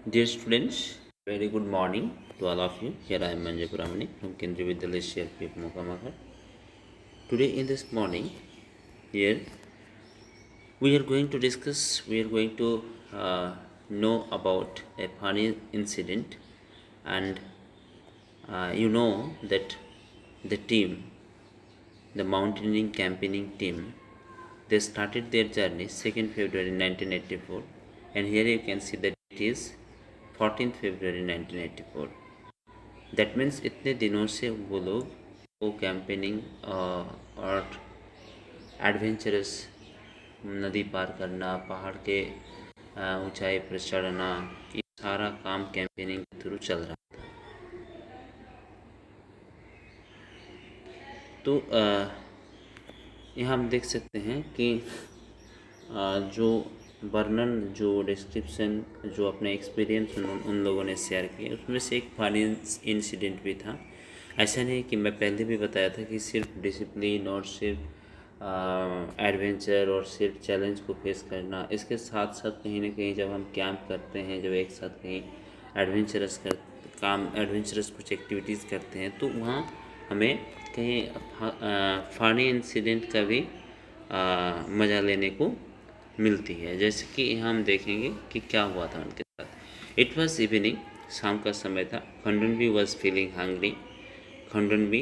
Dear students, very good morning to all of you. Here I am Manjay Puramani from Kendriya Vidyalaya CRPF Mokamahar. Today in this morning, here we are going to know about a funny incident, and you know that the team, the mountaineering campaigning team, they started their journey 2nd February 1984, and here you can see that it is 14th February 1984. That means इतने दिनों से वो लोग वो campaigning और adventurous नदी पार करना, पहाड़ के ऊंचाई पर चढ़ना, ये सारा काम कैंपेनिंग के थ्रू चल रहा था। तो यहाँ हम देख सकते हैं कि जो वर्णन, जो डिस्क्रिप्शन, जो अपने एक्सपीरियंस उन लोगों ने शेयर किए, उसमें से एक फनी इंसिडेंट भी था। ऐसा नहीं कि मैं पहले भी बताया था कि सिर्फ डिसिप्लिन और सिर्फ एडवेंचर और सिर्फ चैलेंज को फेस करना, इसके साथ साथ कहीं ना कहीं जब हम कैंप करते हैं, जब एक साथ कहीं एडवेंचरस कुछ एक्टिविटीज़ करते हैं, तो वहाँ हमें कहीं फनी इंसिडेंट का भी मज़ा लेने को मिलती है। जैसे कि यहाँ हम देखेंगे कि क्या हुआ था उनके साथ। इट वॉज इवनिंग, शाम का समय था। Khandanbi was feeling hungry. Khandanbi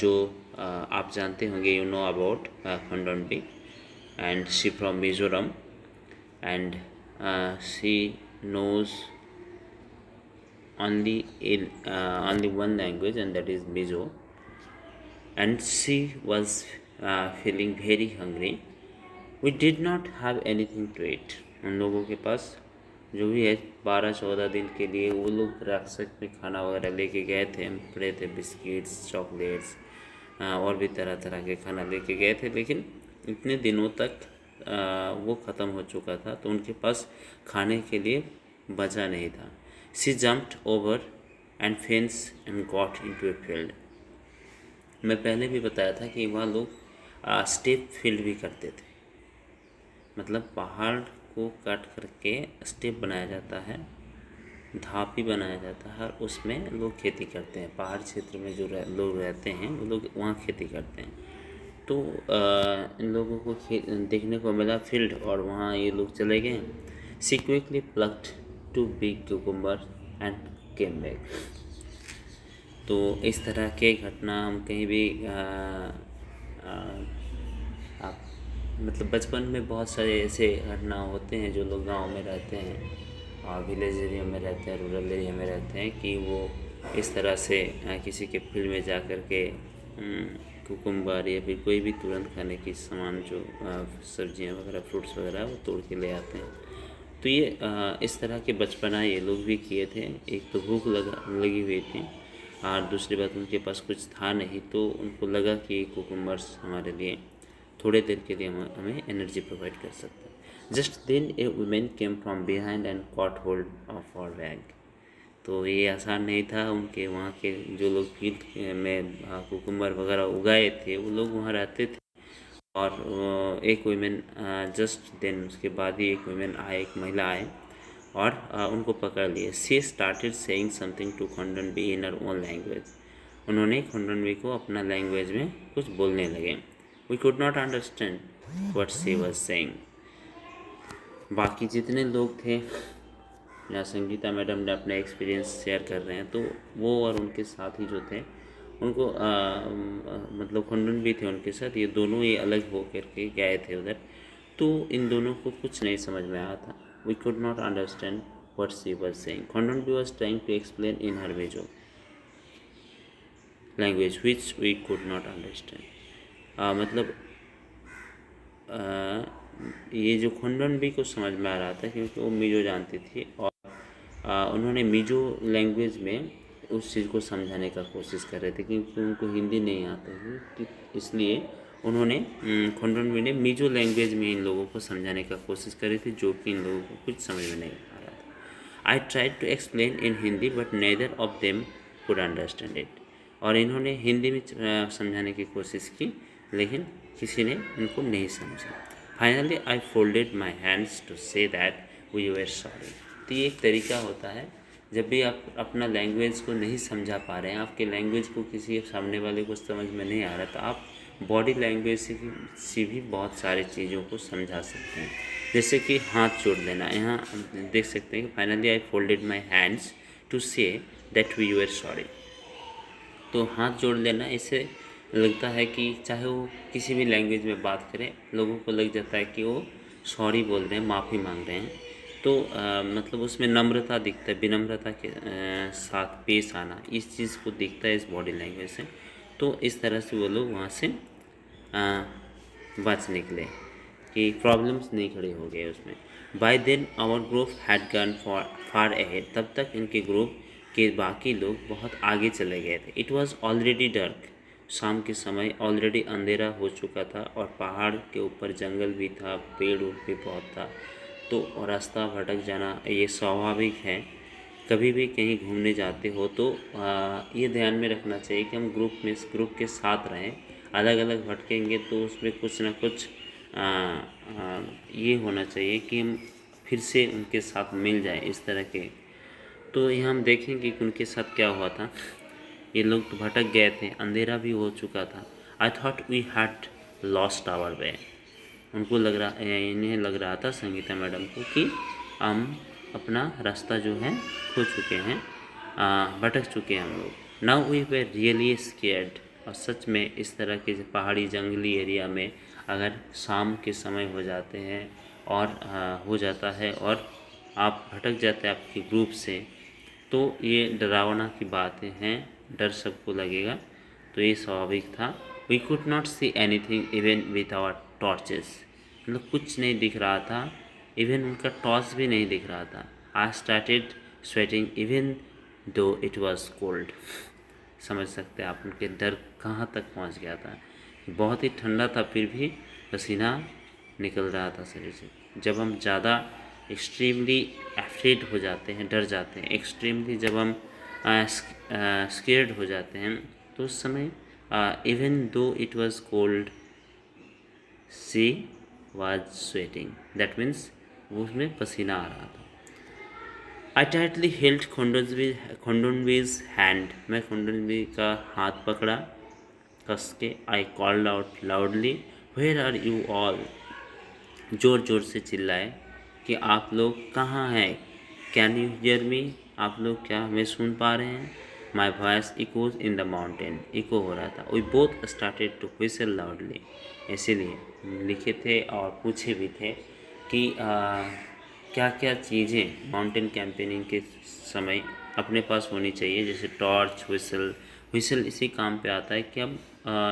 जो आप जानते होंगे, you know about Khandanbi, and she from Mizoram, and she knows only one language, and that is Mizo. And she was feeling very hungry. We did not have anything to eat. उन लोगों के पास जो भी है 12-14 दिन के लिए वो लोग राक्षस में खाना वगैरह लेके गए थे। हम पड़े थे बिस्किट्स, चॉकलेट्स और भी तरह तरह के खाना लेके गए थे, लेकिन इतने दिनों तक वो ख़त्म हो चुका था, तो उनके पास खाने के लिए बचा नहीं था। She jumped over and fence and got into a field. मैं पहले भी बताया था कि वहाँ लोग स्टेप फील्ड भी करते थे, मतलब पहाड़ को काट करके स्टेप बनाया जाता है, धापी बनाया जाता है, और उसमें लोग खेती करते हैं। पहाड़ क्षेत्र में जो लोग रहते हैं वो लोग वहाँ खेती करते हैं। तो इन लोगों को देखने को मिला फील्ड, और वहाँ ये लोग चले गए। She quickly plucked 2 big cucumbers and came back. तो इस तरह के घटना हम कहीं भी आप मतलब बचपन में बहुत सारे ऐसे घटना होते हैं, जो लोग गांव में रहते हैं और विलेज एरिया में रहते हैं, रूरल एरिया में रहते हैं, कि वो इस तरह से किसी के फील्ड में जा कर के कुकुम्बर या फिर कोई भी तुरंत खाने की सामान, जो सब्जियां वगैरह, फ्रूट्स वगैरह, वो तोड़ के ले आते हैं। तो ये इस तरह के बचपना ये लोग भी किए थे। एक तो भूख लगी हुई थी, और दूसरी बात उनके पास कुछ था नहीं, तो उनको लगा कि कुकुम्बर्स हमारे लिए थोड़े देर के लिए हमें एनर्जी प्रोवाइड कर सकता है। Just then a women came from behind and caught hold of our bag. तो ये आसान नहीं था। उनके वहाँ के जो लोग फील्ड में कुकुम्बर वगैरह उगाए थे, वो लोग वहाँ रहते थे, और एक वुमेन जस्ट देन, उसके बाद ही एक वुमेन आए, एक महिला आए, और उनको पकड़ लिए। She started saying something to Khandanbi in her own language. उन्होंने खंडनबी को अपना लैंग्वेज में कुछ बोलने लगे। We could not understand what she was saying. बाकी जितने लोग थे, या संगीता मैडम ने अपना एक्सपीरियंस शेयर कर रहे हैं, तो वो और उनके साथी जो थे, उनको मतलब खंडन भी थे उनके साथ, ये दोनों ही अलग हो करके गए थे उधर। तो इन दोनों को कुछ नहीं समझ में आया था। We could not understand what she was saying. खंडन भी was trying to explain in her Mizo language which we could not understand. मतलब ये जो खंडन भी को समझ में आ रहा था, क्योंकि वो मिजो जानती थी, और उन्होंने मिजो लैंग्वेज में उस चीज़ को समझाने का कोशिश कर रहे थे, क्योंकि उनको हिंदी नहीं आती थी, इसलिए उन्होंने खंडनबी ने मिजो लैंग्वेज में इन लोगों को समझाने का कोशिश करी थी, जो कि इन लोगों को कुछ समझ में नहीं आ रहा था। I tried to explain in Hindi but neither of them could understand it. और इन्होंने हिंदी में समझाने की कोशिश की, लेकिन किसी ने इनको नहीं समझा। Finally I folded my hands to say that we were sorry. तो ये एक तरीका होता है, जब भी आप अपना लैंग्वेज को नहीं समझा पा रहे हैं, आपके लैंग्वेज को किसी सामने वाले को समझ में नहीं आ रहा, तो आप बॉडी लैंग्वेज से भी बहुत सारी चीज़ों को समझा सकते हैं। जैसे कि हाथ जोड़ देना, यहाँ हम देख सकते हैं कि finally I folded my hands to say that we were sorry. तो हाथ जोड़ लेना, इससे लगता है कि चाहे वो किसी भी लैंग्वेज में बात करें, लोगों को लग जाता है कि वो सॉरी बोल रहे हैं, माफ़ी मांग रहे हैं। तो मतलब उसमें नम्रता दिखता है, विनम्रता के साथ पेश आना, इस चीज़ को दिखता है इस बॉडी लैंग्वेज से। तो इस तरह से वो लोग वहाँ से बच निकले कि प्रॉब्लम्स नहीं खड़े हो गए उसमें। By then our group had gone far ahead, तब तक इनके ग्रुप के बाकी लोग बहुत आगे चले गए थे। इट वॉज ऑलरेडी डार्क, शाम के समय ऑलरेडी अंधेरा हो चुका था और पहाड़ के ऊपर जंगल भी था, पेड़ भी बहुत था। तो रास्ता भटक जाना ये स्वाभाविक है। कभी भी कहीं घूमने जाते हो तो ये ध्यान में रखना चाहिए कि हम ग्रुप के साथ रहें। अलग अलग भटकेंगे तो उसमें कुछ ना कुछ ये होना चाहिए कि हम फिर से उनके साथ मिल जाए इस तरह के। तो यहाँ हम देखेंगे कि उनके साथ क्या हुआ था। ये लोग तो भटक गए थे, अंधेरा भी हो चुका था। I thought we had lost our way, इन्हें लग रहा था, संगीता मैडम को, कि हम अपना रास्ता जो है खो चुके हैं, भटक चुके हैं हम लोग। Now we were really scared, और सच में इस तरह के पहाड़ी जंगली एरिया में अगर शाम के समय हो जाते हैं और हो जाता है और आप भटक जाते हैं आपके ग्रुप से, तो ये डरावना की बातें हैं, डर सबको लगेगा। तो ये स्वाभाविक था। We could not see anything even with our torches, मतलब कुछ नहीं दिख रहा था, इवन उनका टॉर्च भी नहीं दिख रहा था। I started sweating even though it was cold, समझ सकते हैं आप उनके डर कहाँ तक पहुँच गया था। बहुत ही ठंडा था, फिर भी पसीना निकल रहा था शरीर से। जब हम ज़्यादा एक्सट्रीमली एफ्रेड हो जाते हैं, डर जाते हैं, एक्सट्रीमली जब हम स्केर्ड हो जाते हैं, तो उस समय even though it was cold she was sweating, that means वो उसमें पसीना आ रहा था। I tightly held Khondonvi's hand, मैं खोंडोनवी का हाथ पकड़ा कस के। I called out loudly where are you all, ज़ोर ज़ोर से चिल्लाए कि आप लोग कहाँ हैं। कैन यू हियर मी, आप लोग क्या हमें सुन पा रहे हैं। My voice echoes in the mountain, echo हो रहा था। We both started to whistle loudly, इसीलिए लिखे थे और पूछे भी थे कि क्या क्या चीज़ें माउंटेन कैंपेनिंग के समय अपने पास होनी चाहिए, जैसे टॉर्च, व्हिसल इसी काम पे आता है कि हम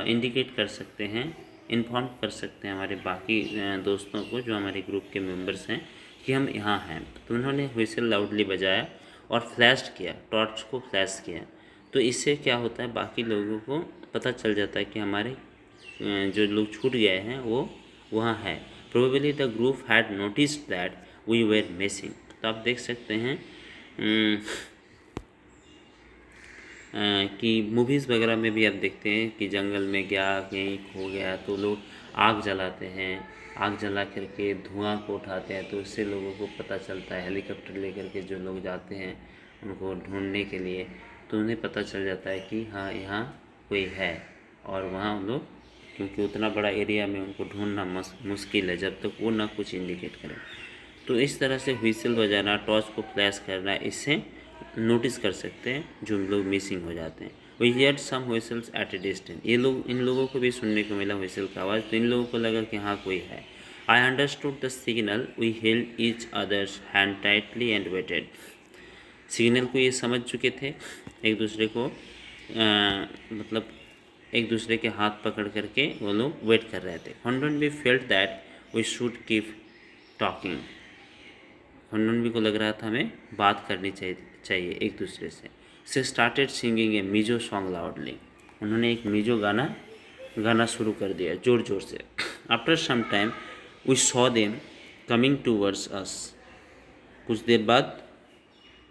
इंडिकेट कर सकते हैं, इन्फॉर्म कर सकते हैं हमारे बाकी दोस्तों को जो हमारे ग्रुप के मेंबर्स हैं कि हम यहाँ हैं। तो उन्होंने व्हिसल लाउडली बजाया और फ्लैश किया, टॉर्च को फ्लैश किया। तो इससे क्या होता है, बाकी लोगों को पता चल जाता है कि हमारे जो लोग छूट गए हैं वो वहाँ है। Probably the group had noticed that we were missing. तो आप देख सकते हैं कि मूवीज़ वगैरह में भी आप देखते हैं कि जंगल में गया, कहीं खो गया, तो लोग आग जलाते हैं, आग जला करके धुआं को उठाते हैं, तो उससे लोगों को पता चलता है। हेलीकॉप्टर लेकर के जो लोग जाते हैं उनको ढूंढने के लिए, तो उन्हें पता चल जाता है कि हाँ यहाँ कोई है। और वहाँ हम लोग, क्योंकि उतना बड़ा एरिया में उनको ढूंढना मुश्किल है जब तक वो ना कुछ इंडिकेट करें। तो इस तरह से व्हिसल बजाना, टॉर्च को फ्लैश करना, इससे नोटिस कर सकते हैं जो लोग मिसिंग हो जाते हैं। We heard some whistles at a distance, इन लोगों को भी सुनने को मिला व्हिसल का आवाज़, तो इन लोगों को लगा कि हाँ कोई है। I understood the signal, we held each others hand tightly and waited. Signal को ये समझ चुके थे, एक दूसरे को मतलब एक दूसरे के हाथ पकड़ करके वो लोग वेट कर रहे थे। खोंडोन भी felt that we should keep talking, Khondon भी को लग रहा था हमें बात करनी चाहिए एक दूसरे से स्टार्टेड सिंगिंग ए मिजो सॉन्ग लाउडली, उन्होंने एक मिजो गाना शुरू कर दिया ज़ोर ज़ोर से। After some time we saw them coming towards us, कुछ देर बाद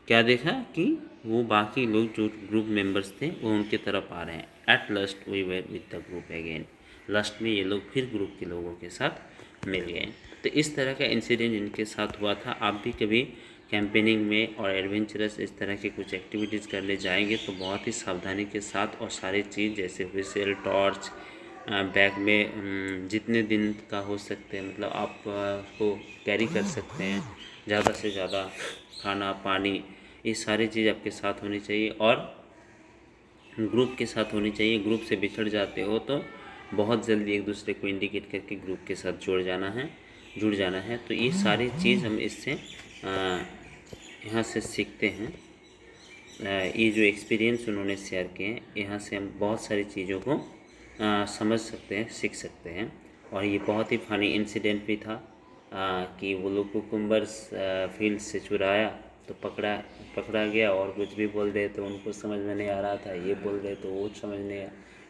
क्या देखा कि वो बाकी लोग जो ग्रुप मेंबर्स थे वो उनके तरफ आ रहे हैं। At last we were with the group again, लास्ट में ये लोग फिर ग्रुप के लोगों के साथ मिल गए। तो इस तरह का इंसिडेंट इनके साथ हुआ था। आप भी कभी कैंपेनिंग में और एडवेंचरस इस तरह की कुछ एक्टिविटीज़ करने जाएंगे तो बहुत ही सावधानी के साथ और सारी चीज़ जैसे व्हिसल, टॉर्च बैग में जितने दिन का हो सकते हैं मतलब आप को कैरी कर सकते हैं, ज़्यादा से ज़्यादा खाना पानी ये सारी चीज़ आपके साथ होनी चाहिए और ग्रुप के साथ होनी चाहिए। ग्रुप से बिछड़ जाते हो तो बहुत जल्दी एक दूसरे को इंडिकेट करके ग्रुप के साथ जुड़ जाना है। तो ये सारी चीज़ हम इससे यहाँ से सीखते हैं। ये जो एक्सपीरियंस उन्होंने शेयर किए हैं यहाँ से हम बहुत सारी चीज़ों को समझ सकते हैं, सीख सकते हैं। और ये बहुत ही फ़नी इंसिडेंट भी था कि वो लोग कुकुम्बर्स फील्ड से चुराया तो पकड़ा गया और कुछ भी बोल रहे तो उनको समझ में नहीं आ रहा था, ये बोल रहे तो वो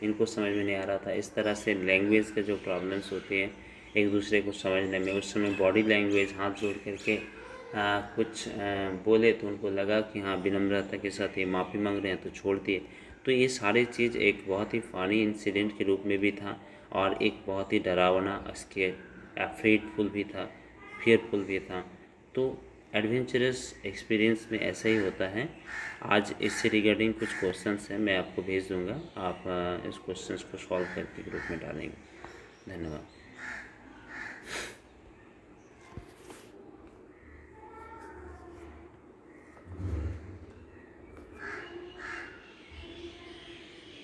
इनको समझ में नहीं आ रहा था। इस तरह से लैंग्वेज के जो प्रॉब्लम्स होती हैं एक दूसरे को समझने में, उस समय बॉडी लैंग्वेज हाथ जोड़ करके कुछ बोले तो उनको लगा कि हाँ विनम्रता के साथ ये माफ़ी मांग रहे हैं तो छोड़ दिए। तो ये सारी चीज़ एक बहुत ही फ़नी इंसिडेंट के रूप में भी था और एक बहुत ही डरावना फेटफुल भी था, फियरफुल भी था। तो एडवेंचरस एक्सपीरियंस में ऐसा ही होता है। आज इससे रिगार्डिंग कुछ क्वेश्चंस हैं, मैं आपको भेज दूंगा, आप इस क्वेश्चंस को सॉल्व करके ग्रुप में डालेंगे। धन्यवाद।